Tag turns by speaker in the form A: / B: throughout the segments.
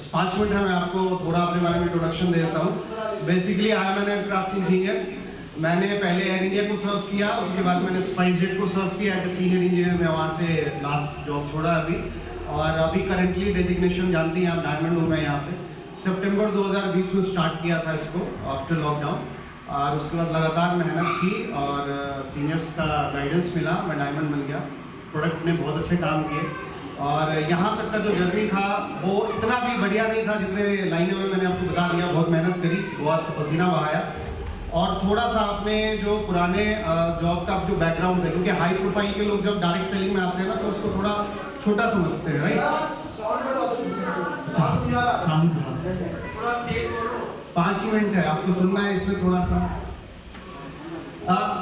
A: 5 minute है, मैं आपको थोड़ा अपने बारे में इंट्रोडक्शन दे देता हूँ। Basically I am an aircraft engineer. मैंने पहले एयर इंडिया को सर्व किया, उसके बाद मैंने स्पाइसजेट को सर्व किया एज ए सीनियर इंजीनियर। मैं वहाँ से लास्ट जॉब छोड़ा अभी, और अभी करेंटली डेजिग्नेशन जानती हैं आप, डायमंड हूँ मैं यहाँ पे। सितंबर 2020 में स्टार्ट किया था इसको आफ्टर लॉकडाउन, और उसके बाद लगातार मेहनत की और सीनियर्स का गाइडेंस मिला, मैं डायमंड बन गया। प्रोडक्ट ने बहुत अच्छे काम किए, और यहाँ तक का जो जर्नी था वो इतना भी बढ़िया नहीं था जितने लाइनों में मैंने आपको बता दिया। बहुत मेहनत करी, बहुत पसीना बहाया, और थोड़ा सा अपने जो पुराने जॉब का जो बैकग्राउंड है, क्योंकि हाई प्रोफाइल के लोग जब डायरेक्ट सेलिंग में आते हैं ना तो उसको थोड़ा छोटा समझते हैं, राइट। 5 मिनट है, आपको सुनना है इसमें थोड़ा सा।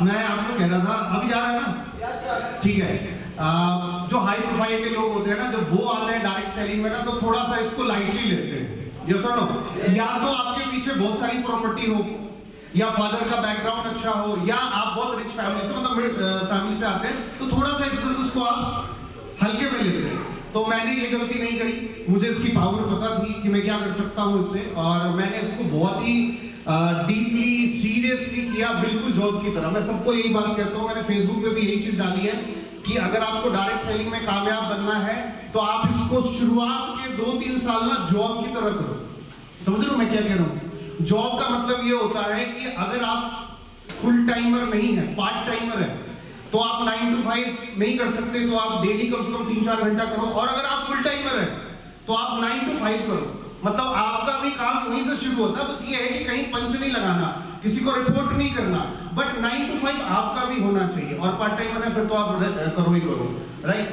A: मैं आपको कह रहा था, अभी जा रहा है ना, ठीक है। जो हाई प्रोफाइल के लोग होते हैं ना, जब वो आते हैं डायरेक्ट सेलिंग में ना, तो थोड़ा सा इसको लाइटली लेते हैं। ये सुनो, या तो आपके पीछे बहुत सारी प्रॉपर्टी हो, या फादर का बैकग्राउंड अच्छा हो, या आप बहुत रिच फैमिली से, मतलब फैमिली से आते हैं, तो थोड़ा सा इस बिजनेस को आप हल्के में लेते हैं। तो मैंने ये गलती नहीं करी, मुझे इसकी पावर पता थी कि मैं क्या कर सकता हूँ इससे, और मैंने इसको बहुत ही डीपली सीरियसली किया, बिल्कुल जॉब की तरह। मैं सबको यही बात कहता हूँ, मैंने फेसबुक पे भी यही चीज डाली है कि अगर आपको डायरेक्ट सेलिंग में कामयाब बनना है तो आप इसको शुरुआत के 2-3 साल ना जॉब की तरह करो। समझ रहे हो मैं क्या कह रहा हूँ? जॉब का मतलब ये होता है कि अगर आप फुल टाइमर नहीं है, पार्ट टाइमर है, तो आप 9 to 5 नहीं कर सकते, तो आप डेली कम से कम 3-4 घंटा करो। और अगर आप फुल टाइमर है तो आप 9 to 5 करो। मतलब आपका भी काम वहीं से शुरू होता है, बस ये है कि कहीं पंच नहीं लगाना, किसी को रिपोर्ट नहीं करना, बट 9 to 5 आपका भी होना चाहिए। और पार्ट टाइमर है फिर तो आप करो ही करो, राइट।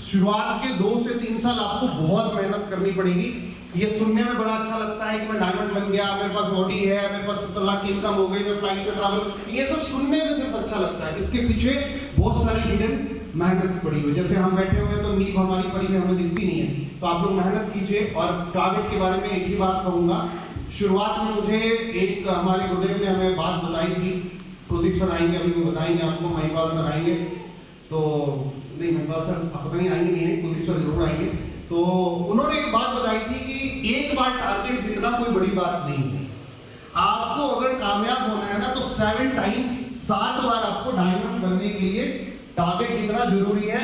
A: शुरुआत के 2 से 3 साल आपको बहुत मेहनत करनी पड़ेगी। ये सुनने में बड़ा अच्छा लगता है कि मैं डायमंड बन गया, मेरे पास ऑडी है, मेरे पास 70 लाख की इनकम हो गई, मैं फ्लाइट से ट्रैवल, ये सब सुनने में सिर्फ अच्छा लगता है। इसके पीछे बहुत सारी हिडन मेहनत पड़ी हुई। जैसे हम बैठे हुए तो नींव हमारी पड़ी हुई हमें दिखती नहीं है, तो आप लोग मेहनत कीजिए। और टारगेट के बारे में एक ही बात कहूंगा, शुरुआत में मुझे एक हमारे गुरुदेव ने हमें बात बताई थी, प्रदीप सर आएंगे अभी, वो बताएंगे आपको, महिपाल सर आएंगे, तो नहीं महिपाल सर पता नहीं आएंगे नहीं, प्रदीप सर जरूर आएंगे। तो उन्होंने एक बात बताई थी कि एक बार टारगेट जितना कोई बड़ी बात नहीं है। आपको अगर कामयाब होना है ना तो 7 टाइम्स 7 बार आपको डायमंड बनने के लिए टारगेट जितना जरूरी है,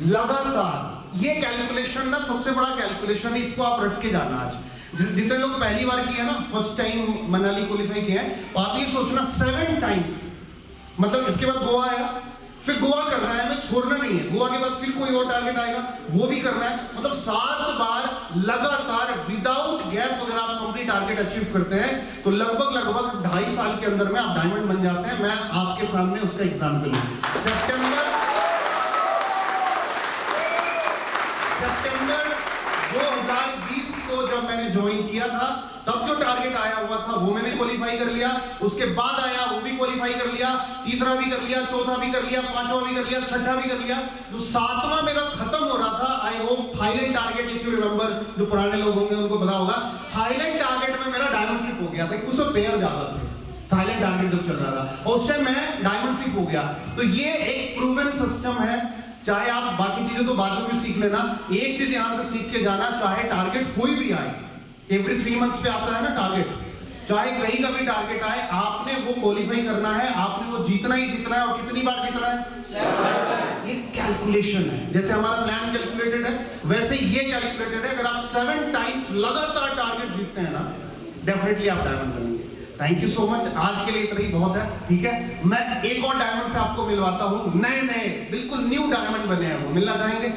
A: लगातार। ये कैलकुलेशन ना सबसे बड़ा कैलकुलेशन है, इसको आप रट के जाना। आज जितने लोग पहली बार किए ना, फर्स्ट टाइम मनाली क्वालिफाई किए हैं, तो आप ये सोचना 7 टाइम्स, मतलब इसके बाद गोवा आया, फिर गोवा करना है, हमें छोड़ना नहीं है। गोवा के बाद फिर कोई और टारगेट आएगा, वो भी करना है। मतलब 7 बार लगातार विदाउट गैप अगर आप कंप्लीट टारगेट अचीव करते हैं तो लगभग 2.5 साल के अंदर में आप डायमंड बन जाते हैं। मैं आपके सामने उसका एग्जाम्पल हूं। सितंबर 2020 को जब मैंने ज्वाइन किया था, तब जो टारगेट आया हुआ था वो मैंने क्वालिफाई कर लिया। उसके बाद आया वो भी क्वालिफाई कर लिया, तीसरा भी कर लिया, चौथा भी कर लिया, 5वां भी कर लिया, 6ठा भी कर लिया। जो 7वां मेरा खत्म हो रहा था, I hope Thailand target, if you remember, जो पुराने लोग होंगे उनको पता होगा, थाईलैंड टारगेट में मेरा डायमंडशिप हो गया था, उसमें पेयर ज्यादा थे। थाईलैंड टारगेट जब चल रहा था और उस टाइम मैं डायमंडशिप हो गया। तो ये एक प्रूवन सिस्टम है। चाहे आप बाकी चीजें तो बाद में भी सीख लेना, एक चीज यहां से सीख के जाना, चाहे टारगेट कोई भी आए, एवरी 3 मंथ्स पे आता है ना टारगेट, चाहे कहीं का भी टारगेट आए, आपने वो क्वालिफाई करना है, आपने वो जीतना ही जीतना है। और कितनी बार जीतना है? ये कैलकुलेशन है। जैसे हमारा प्लान कैलकुलेटेड है, वैसे ये कैलकुलेटेड है। अगर आप 7 टाइम्स लगातार टारगेट जीतते हैं ना, डेफिनेटली आप डायमंड बनेंगे। Thank you so much. आज के लिए इतना ही बहुत है, ठीक है। मैं एक और डायमंड से आपको मिलवाता हूँ, नए बिल्कुल न्यू डायमंड बने हैं, वो मिलना चाहेंगे?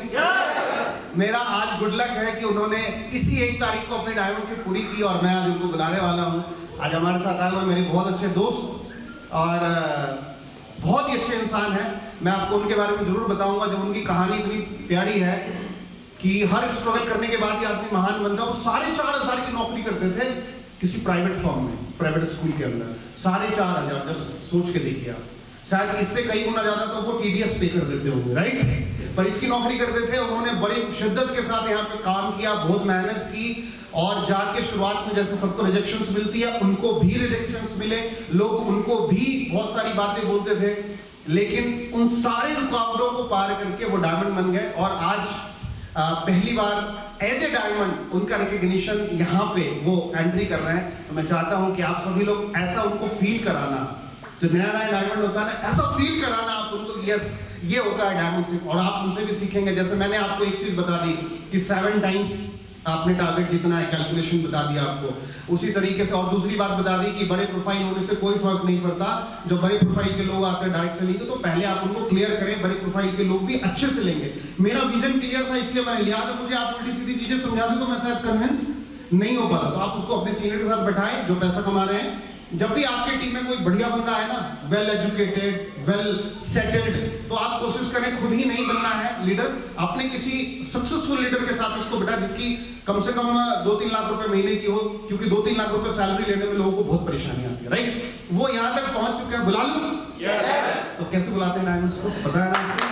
A: मेरा आज गुड लक है कि उन्होंने इसी 1 तारीख को अपनी डायमंडशिप पूरी की, और मैं आज उनको बुलाने वाला हूँ। आज हमारे साथ आए हुए मेरे बहुत अच्छे दोस्त और बहुत ही अच्छे इंसान हैं। मैं आपको उनके बारे में जरूर बताऊंगा, जब उनकी कहानी इतनी प्यारी है कि हर स्ट्रगल करने के बाद ही आदमी महान बनता है। वो 4,500 की नौकरी करते थे किसी प्राइवेट फर्म में, प्राइवेट स्कूल के अंदर। 4,500, जस्ट सोच के देखिए आप। शायद इससे कई गुना ज्यादा तो वो टीडीएस पे कर देते होंगे, राइट। पर इसकी नौकरी करते थे। उन्होंने बड़ी शिद्दत के साथ यहाँ पे काम किया, बहुत मेहनत की, और जाके शुरुआत में जैसे सबको रिजेक्शंस मिलती है, उनको भी रिजेक्शंस मिले, लोग उनको भी बहुत सारी बातें बोलते थे, लेकिन उन सारी रुकावटों को पार करके वो डायमंड बन गए और आज पहली बार एज ए डायमंड उनका रिकग्निशन यहाँ पे वो एंट्री कर रहे हैं। तो मैं चाहता हूँ कि आप सभी लोग ऐसा उनको फील कराना, जो नया नया डायमंड होता है ना, ऐसा फील कराना आप उनको, यस ये होता है डायमंड सिप। और आप उनसे भी सीखेंगे। जैसे मैंने आपको एक चीज बता दी कि 7 टाइम्स आपने टारगेट जितना है, कैलकुलेशन बता दिया आपको, उसी तरीके से। और दूसरी बात बता दी कि बड़े प्रोफाइल होने से कोई फर्क नहीं पड़ता। जो बड़े प्रोफाइल के लोग आते हैं डायरेक्ट सेलिंग तो पहले आप उनको क्लियर करें, बड़े प्रोफाइल के लोग भी अच्छे से लेंगे। मेरा विजन क्लियर था इसलिए मैंने लिया। अगर मुझे आप उल्टी सीधी चीजें समझाते तो मैं शायद कन्विंस नहीं हो पाता। तो आप उसको अपने सीनियर के साथ बैठाएं जो पैसा कमा रहे हैं। जब भी आपके टीम में कोई बढ़िया बंदा है ना, वेल एजुकेटेड, वेल सेटल्ड, तो आप कोशिश करें खुद ही नहीं बनना है लीडर, अपने किसी सक्सेसफुल लीडर के साथ उसको बैठा जिसकी कम से कम 2-3 लाख रुपए महीने की हो, क्योंकि 2-3 लाख रुपए सैलरी लेने में लोगों को बहुत परेशानी आती है, राइट। वो यहाँ तक पहुंच चुके हैं। बुला लूं? तो कैसे बुलाते हैं डायमंड्स को, पता है ना?